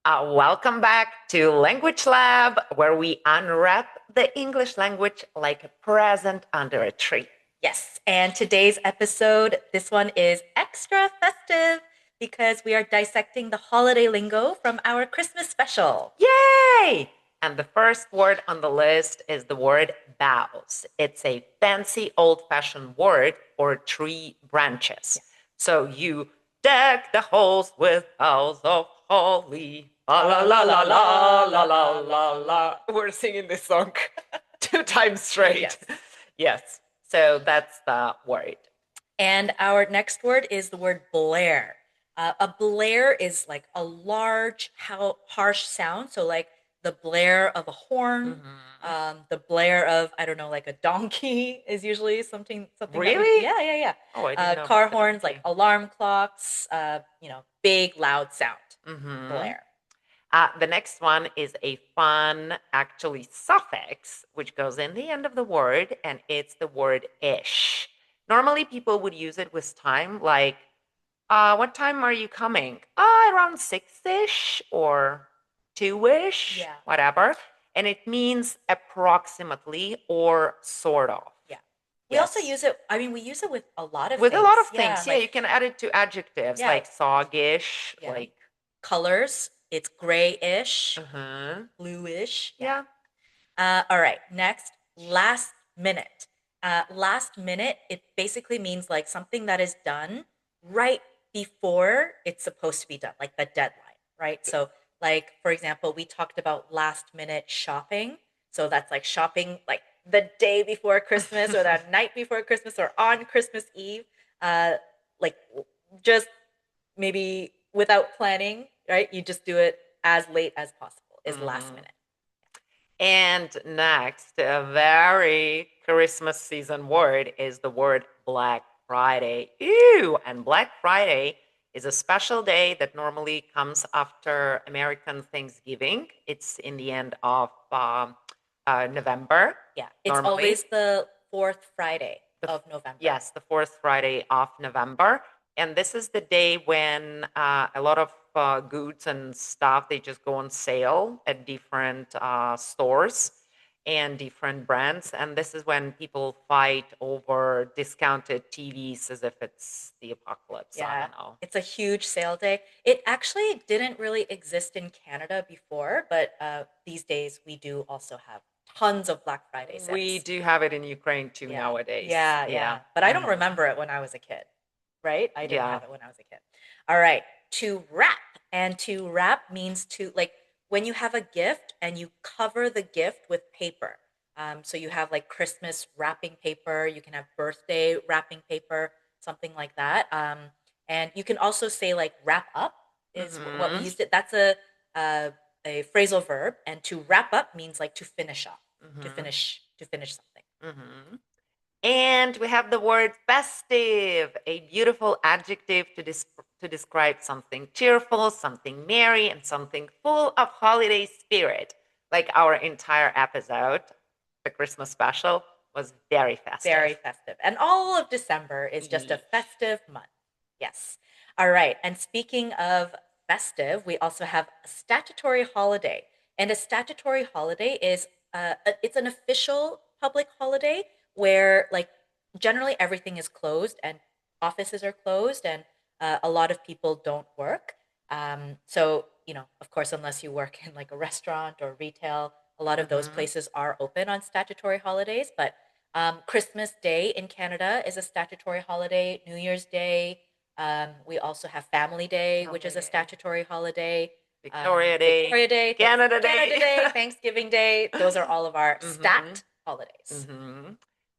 Welcome back to Language Lab, where we unwrap the English language like a present under a tree. Yes, and today's episode, this one is extra festive because we are dissecting the holiday lingo from our Christmas special. Yay! And the first word on the list is the word boughs. It's a fancy old fashioned word for tree branches. So you deck the halls with boughs of holly. La la la la la la la la la. We're singing this song 2 times straight. Yes. Yes. So that's the word. And our next word is the word blare. A blare is like a large, harsh sound. So, like the blare of a horn, the blare of, I don't know, like a donkey is usually something that we, Really? yeah. Oh, I didn't know Car about the horns, like donkey. alarm clocks, big, loud sound, Mhm. blare. The next one is a fun, actually, suffix, which goes in the end of the word, and it's the word ish. Normally, people would use it with time, like, what time are you coming? Around 6-ish or 2-ish, Yeah. whatever. And it means approximately or sort of. Yeah. We also use it, I mean, we use it with a lot of With a things. lot of Yeah, things. Yeah, like, you can add it to adjectives yeah, like soggish, yeah. like, Colors, it's grayish, uh-huh. bluish. Yeah. All right, next, last minute. Last minute, it basically means like something that is done right before it's supposed to be done, like the deadline, right? So, like, for example, we talked about last minute shopping. So that's like shopping like the day before Christmas or the night before Christmas or on Christmas Eve. Uh, like just maybe without planning, right? You just do it as late as possible is last minute. And next, a very Christmas season word is the word Black Friday. Ew! And Black Friday is a special day that normally comes after American Thanksgiving. It's in the end of November. Yeah, it's normally. always the fourth Friday of November. Yes, the fourth Friday of November. And this is the day when a lot of goods and stuff, they just go on sale at different stores and different brands. And this is when people fight over discounted TVs as if it's the apocalypse. I don't know. It's a huge sale day. It actually didn't really exist in Canada before, but these days we do also have tons of Black Friday sales. We do have it in Ukraine too nowadays. Yeah. But I don't remember it when I was a kid, right? I didn't have it when I was a kid. All right. To wrap. And to wrap means to, like, when you have a gift and you cover the gift with paper. So you have like Christmas wrapping paper, you can have birthday wrapping paper, something like that. And you can also say like wrap up is what we used it. That's a phrasal verb, and to wrap up means like to finish off, to finish something. And we have the word festive, a beautiful adjective to describe something cheerful, something merry, and something full of holiday spirit. Like our entire episode, the Christmas special, was very festive. Very festive. And all of December is just a festive month. Yes. All right. And speaking of festive, we also have a statutory holiday. And a statutory holiday is it's an official public holiday where like generally everything is closed and offices are closed and a lot of people don't work. So, of course, unless you work in like a restaurant or retail, a lot of those places are open on statutory holidays. But Christmas Day in Canada is a statutory holiday. New Year's Day. We also have Family Day, which is a statutory holiday. Victoria Day, Canada Day. Thanksgiving Day. Those are all of our stat holidays.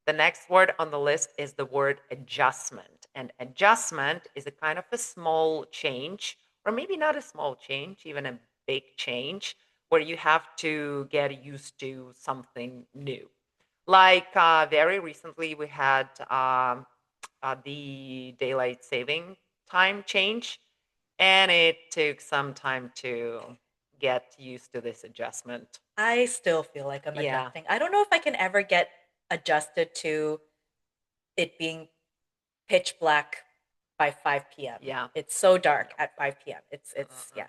The next word on the list is the word adjustment. And adjustment is a kind of a small change, or maybe not a small change, even a big change, where you have to get used to something new. Like very recently, we had the daylight saving time change, and it took some time to get used to this adjustment. I still feel like I'm adjusting. I don't know if I can ever get adjusted to it being pitch black by 5 p.m. Yeah. It's so dark at 5 p.m. It's yeah.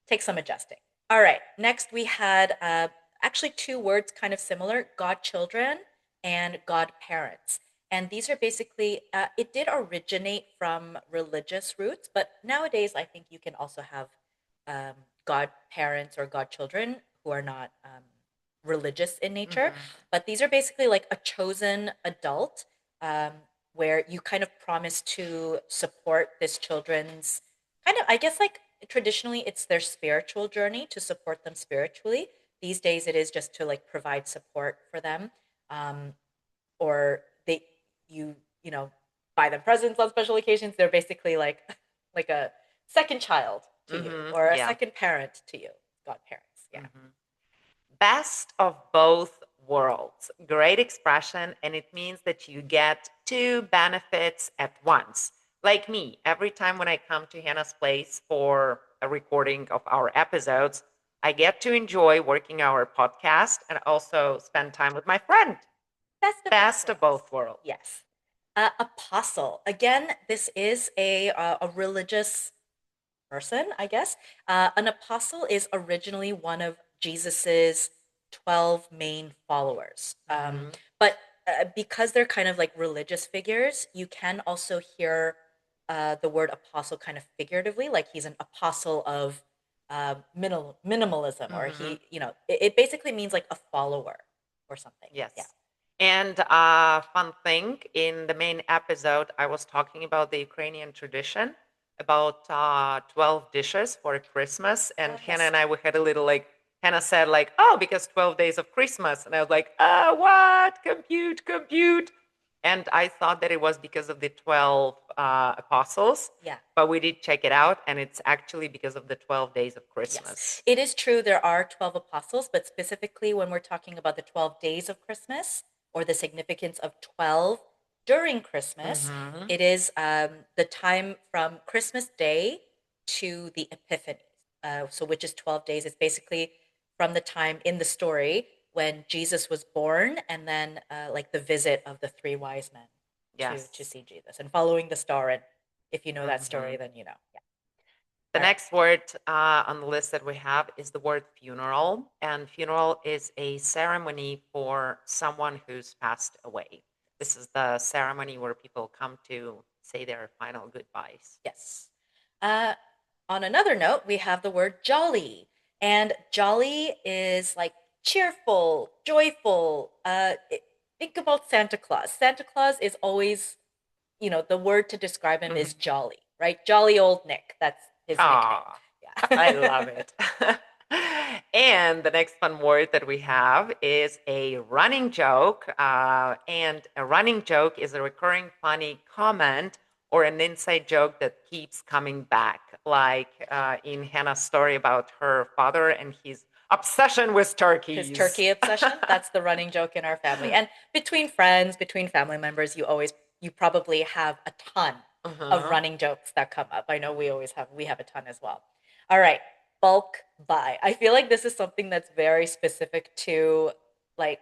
Take some adjusting. All right. Next, we had actually two words kind of similar: godchildren and godparents. And these are basically, it did originate from religious roots, but nowadays I think you can also have um, godparents or godchildren who are not religious in nature. Mhm. But these are basically like a chosen adult um, where you kind of promise to support this children's kind of, I guess, like traditionally it's their spiritual journey to support them spiritually. These days it is just to like provide support for them. Um, or they you you know buy them presents on special occasions. They're basically like like a second child to you or a Yeah. second parent to you. Godparents. Yeah. Mhm. Best of both worlds. Great expression, and it means that you get two benefits at once. Like me, every time when I come to Hannah's place for a recording of our episodes, I get to enjoy working our podcast and also spend time with my friend. Best of both Best of worlds. both worlds. Yes. Apostle. Again, this is a religious person, I guess. An apostle is originally one of Jesus's 12 main followers. Mhm. But because they're kind of like religious figures, you can also hear the word apostle kind of figuratively, like he's an apostle of minimalism, or Mhm. it basically means like a follower or something. Yeah. Yes. And a fun thing in the main episode, I was talking about the Ukrainian tradition, about 12 dishes for Christmas. Oh, And Hannah yes. and I, we had a little like, Hannah said, like, oh, because 12 days of Christmas. And I was like, what? Compute, compute. And I thought that it was because of the 12 apostles, Yeah. but we did check it out. And it's actually because of the 12 days of Yes, Christmas. it is true there are 12 apostles, but specifically when we're talking about the 12 days of Christmas or the significance of 12 during Christmas, Hmm. it is the time from Christmas Day to the Epiphany. So, which is 12 days. It's basically from the time in the story when Jesus was born and then like the visit of the three wise men to Yes. see Jesus and following the star. And if you know that story, Hmm. then you know. Yeah. The All right. next word on the list that we have is the word funeral. And funeral is a ceremony for someone who's passed away. This is the ceremony where people come to say their final goodbyes. Yes. Uh, on another note, we have the word jolly. And jolly is like cheerful, joyful. Think about Santa Claus. Santa Claus is always, the word to describe him is Mhm. jolly, right? Jolly old Nick. That's his nickname. Ah, I love Yeah. it. And the next fun word that we have is a running joke. And a running joke is a recurring funny comment or an inside joke that keeps coming back, like in Hannah's story about her father and his obsession with His turkeys. turkey obsession. That's the running joke in our family. And between friends, between family members, you probably have a ton of Uh-huh. running jokes that come up. I know we have a ton as well. All right, bulk buy. I feel like this is something that's very specific to like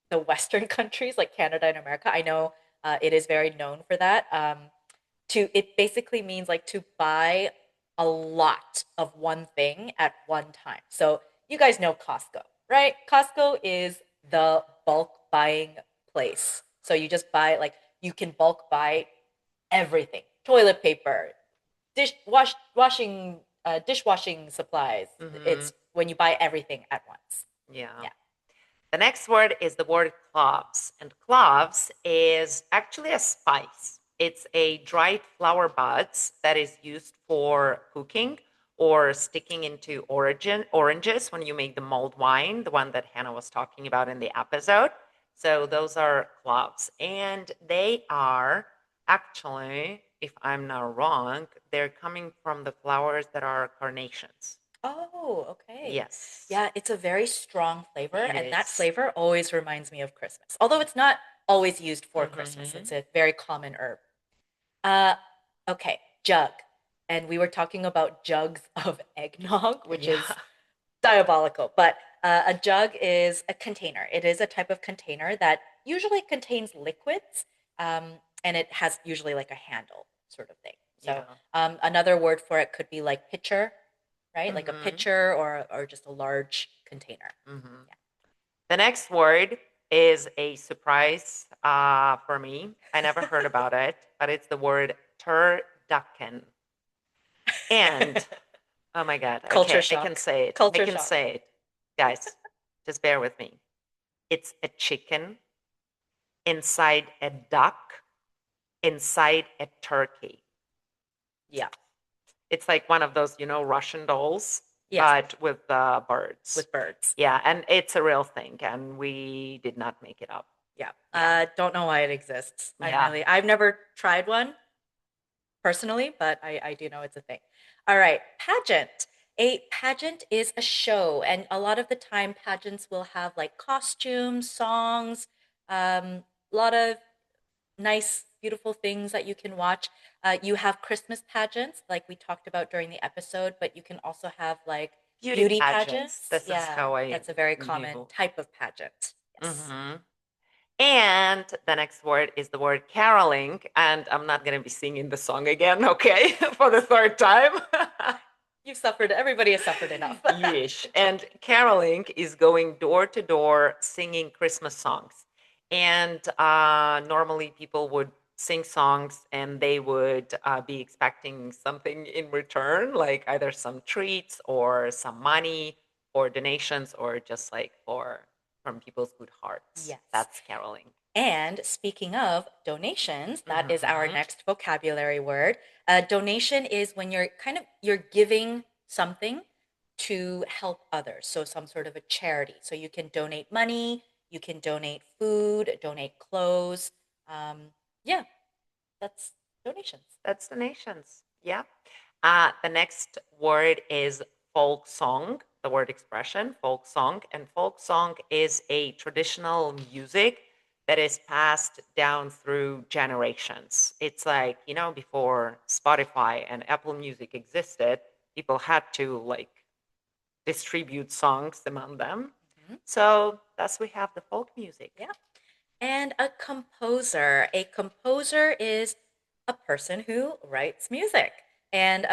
the Western countries, like Canada and America. I know it is very known for that. It basically means like to buy a lot of one thing at one time. So you guys know Costco, right? Costco is the bulk buying place. So you just buy like you can bulk buy everything: toilet paper, dishwashing supplies. Hmm. It's when you buy everything at once. Yeah. Yeah. The next word is the word cloves. And cloves is actually a spice. It's a dried flower buds that is used for cooking or sticking into oranges when you make the mulled wine, the one that Hannah was talking about in the episode. So those are cloves. And they are actually, if I'm not wrong, they're coming from the flowers that are carnations. Oh, okay. Yes, Yeah, it's a very strong flavor, it and that is. flavor always reminds me of Christmas. Although it's not always used for Christmas, it's Mhm. a very common herb. Uh, okay, jug. And we were talking about jugs of eggnog, which Yeah. is diabolical. But a jug is a container. It is a type of container that usually contains liquids, and it has usually like a handle sort of thing. So Yeah. another word for it could be like pitcher. right? Like a pitcher or just a large container. Mm-hmm. Yeah. The next word is a surprise for me. I never heard about it, but it's the word turducken. And oh my God, Culture okay, I can shock. say it. I Culture can shock. say it. Guys, just bear with me. It's a chicken inside a duck inside a turkey. Yeah. It's like one of those, Russian dolls, Yes. but with birds. With birds. Yeah, and it's a real thing, and we did not make it up. Yeah. Don't know why it exists. Yeah. I've never tried one personally, but I do know it's a thing. All right. Pageant. A pageant is a show, and a lot of the time, pageants will have like costumes, songs, a lot of nice, beautiful things that you can watch. You have Christmas pageants, like we talked about during the episode, but you can also have like beauty pageants. pageants. This is how I That's a very common knew. type of pageant. Yes. Mm-hmm. And the next word is the word caroling. And I'm not going to be singing the song again, okay, for the third time. You've suffered, everybody has suffered enough. Yeesh. And caroling is going door to door singing Christmas songs. And normally people would sing songs and they would be expecting something in return, like either some treats or some money or donations or just like from people's good hearts. Yes. That's caroling. And speaking of donations, that is our Mhm. next vocabulary word. Donation is when you're giving something to help others. So some sort of a charity. So you can donate money, you can donate food, donate clothes. Yeah, that's donations. That's donations. Yeah. The next word is folk song, the word expression, folk song. And folk song is a traditional music that is passed down through generations. It's like, before Spotify and Apple Music existed, people had to like distribute songs among them. Mhm. So thus we have the folk music. Yeah. And a composer. A composer is a person who writes music. And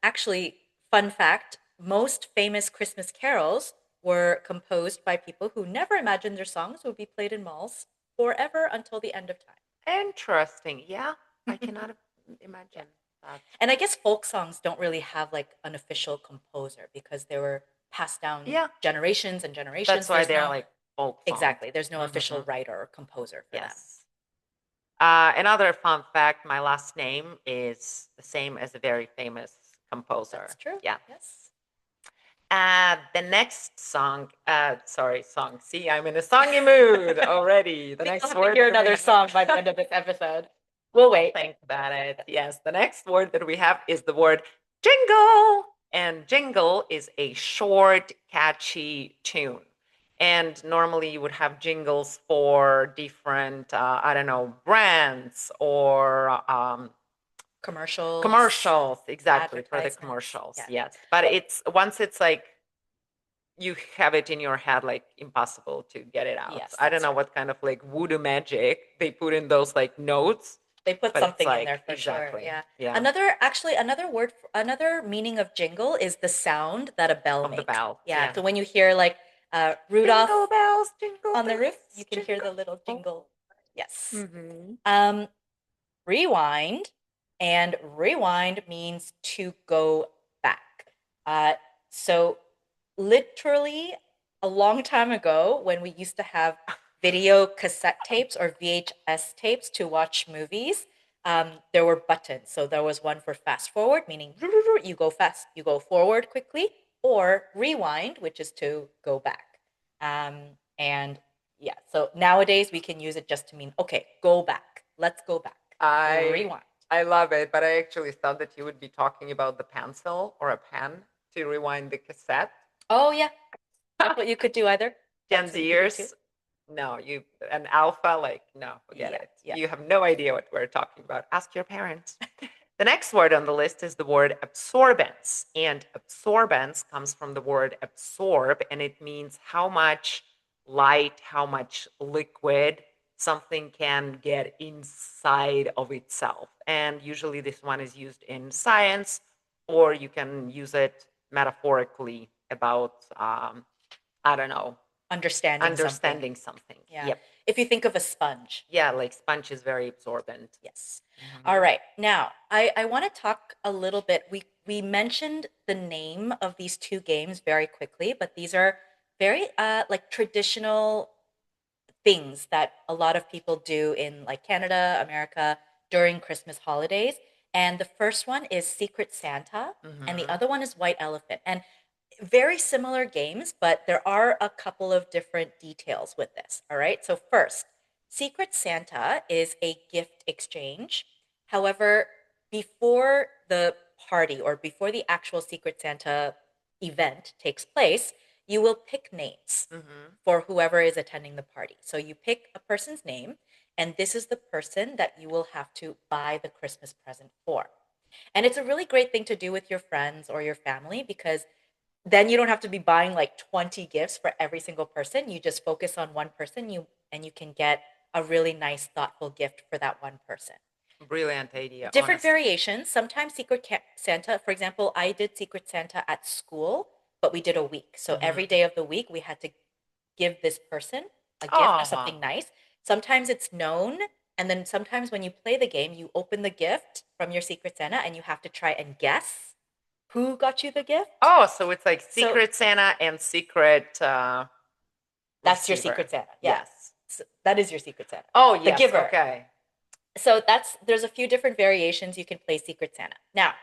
actually, fun fact, most famous Christmas carols were composed by people who never imagined their songs would be played in malls forever until the end of time. Interesting. Yeah, I cannot imagine that. And I guess folk songs don't really have like an official composer because they were passed down Yeah, generations and generations. that's why There's they're no like folk songs. exactly. There's no official writer or composer for them. Yes. Another fun fact, my last name is the same as a very famous composer. That's true. Yeah. Yes. The next song, song. See, I'm in a songy mood already. The I think next I'll have word to hear that we another have- song by the end of this episode. We'll wait. Think about it. Yes, the next word that we have is the word jingle. And jingle is a short, catchy tune. And normally you would have jingles for different, I don't know, brands or Commercials. exactly, for the Advertisements. commercials. Yeah. Yes. But once it's like you have it in your head, like impossible to get it out. Yes, I don't that's know right. what kind of like voodoo magic they put in those like notes. They put But it's something in like there for sure. exactly. Yeah. Yeah. Another meaning of jingle is the sound that a bell Of the makes. bell. Yeah. Yeah. So when you hear like Rudolph Jingle bells, jingle on the roof, bells, you can hear the jingle. little jingle. Yes. Mm-hmm. Rewind, and rewind means to go back. So literally a long time ago when we used to have video cassette tapes or VHS tapes to watch movies, there were buttons. So there was one for fast forward, meaning you go fast, you go forward quickly, or rewind, which is to go back. And yeah, so nowadays we can use it just to mean, okay, go back. Let's go back. Rewind. I love it, but I actually thought that you would be talking about the pencil or a pen to rewind the cassette. Oh yeah, that's what you could do either. Gen That's what you could do too. Zers, no, an alpha, like, no, forget it. Yeah. You have no idea what we're talking about. Ask your parents. The next word on the list is the word absorbance. And absorbance comes from the word absorb, and it means how much light, how much liquid something can get inside of itself. And usually this one is used in science, or you can use it metaphorically about, I don't know, Understanding something. Yeah. Yep. If you think of a sponge. Yeah, like sponge is very absorbent. Yes. Mhm. All right. Now, I want to talk a little bit. We mentioned the name of these two games very quickly, but these are very like traditional things that a lot of people do in like Canada, America during Christmas holidays. And the first one is Secret Santa, and the Mhm. other one is White Elephant. And very similar games, but there are a couple of different details with this. All right. So, first, Secret Santa is a gift exchange. However, before the party or before the actual Secret Santa event takes place, you will pick names Mhm. for whoever is attending the party. So, you pick a person's name, and this is the person that you will have to buy the Christmas present for. And it's a really great thing to do with your friends or your family because then you don't have to be buying like 20 gifts for every single person. You just focus on one person, you can get a really nice thoughtful gift for that one person. Brilliant idea, Different honestly. variations. Sometimes Santa, for example, I did Secret Santa at school, but we did a week. So every day of the week we had to give this person a gift, Oh, something nice. Sometimes it's known, and then sometimes when you play the game, you open the gift from your Secret Santa and you have to try and guess who got you the gift. oh, so it's like So Secret Santa and Secret that's your Receiver. Secret Santa. Yeah. Yes. So that is your Secret Santa. Oh, The yes. giver. Okay. So there's a few different variations you can play Secret Santa. Now,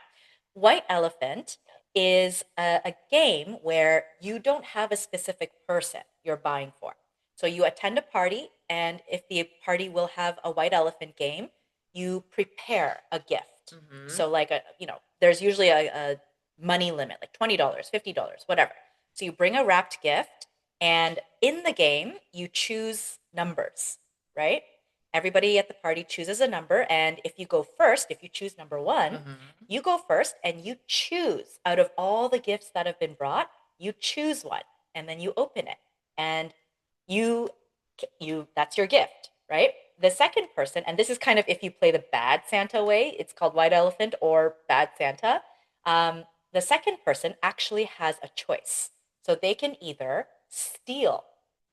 White Elephant is a game where you don't have a specific person you're buying for. So you attend a party, and if the party will have a white elephant game, you prepare a gift. Mhm. So like there's usually a money limit, like $20, $50, whatever. So you bring a wrapped gift, and in the game, you choose numbers, right? Everybody at the party chooses a number, and if you go first, if you choose number one, Mhm. you go first and you choose out of all the gifts that have been brought, you choose one and then you open it. And you that's your gift, right? The second person, and this is kind of if you play the bad Santa way, it's called White Elephant or Bad Santa. The second person actually has a choice. So they can either steal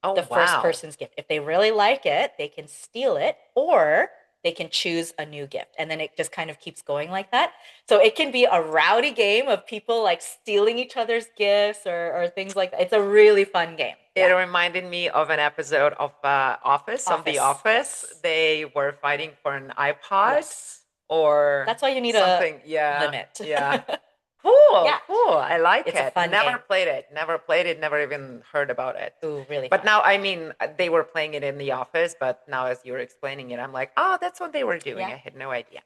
Oh, the first wow. person's gift. If they really like it, they can steal it, or they can choose a new gift. And then it just kind of keeps going like that. So it can be a rowdy game of people like stealing each other's gifts or things like that. It's a really fun game. It reminded me of an episode of of The Office. Yes. They were fighting for an iPod Yes. or That's why you need something. a Yeah. limit. Yeah. Cool, Yeah. cool. I like It's a it. fun Never game. played it. Never played it. Never even heard about it. Ooh, really But fun. now, I mean, they were playing it in the office, but now as you're explaining it, I'm like, oh, that's what they were doing. Yeah. I had no idea.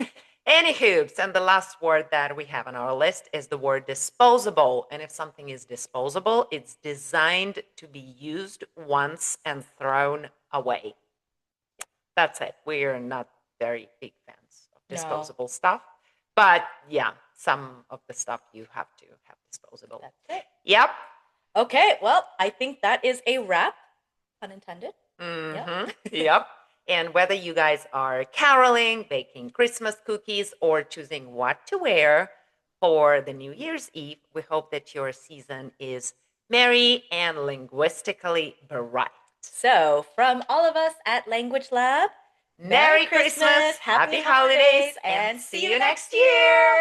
Anywho, and the last word that we have on our list is the word disposable. And if something is disposable, it's designed to be used once and thrown away. That's it. We're not very big fans of No. disposable stuff. But yeah, some of the stuff you have to have disposable. That's it. Yep. Okay, well, I think that is a wrap, pun intended. Mm-hmm. Yep. And whether you guys are caroling, baking Christmas cookies, or choosing what to wear for the New Year's Eve, we hope that your season is merry and linguistically bright. So, from all of us at Language Lab, Merry Christmas, Happy Happy Holidays, and see you next year.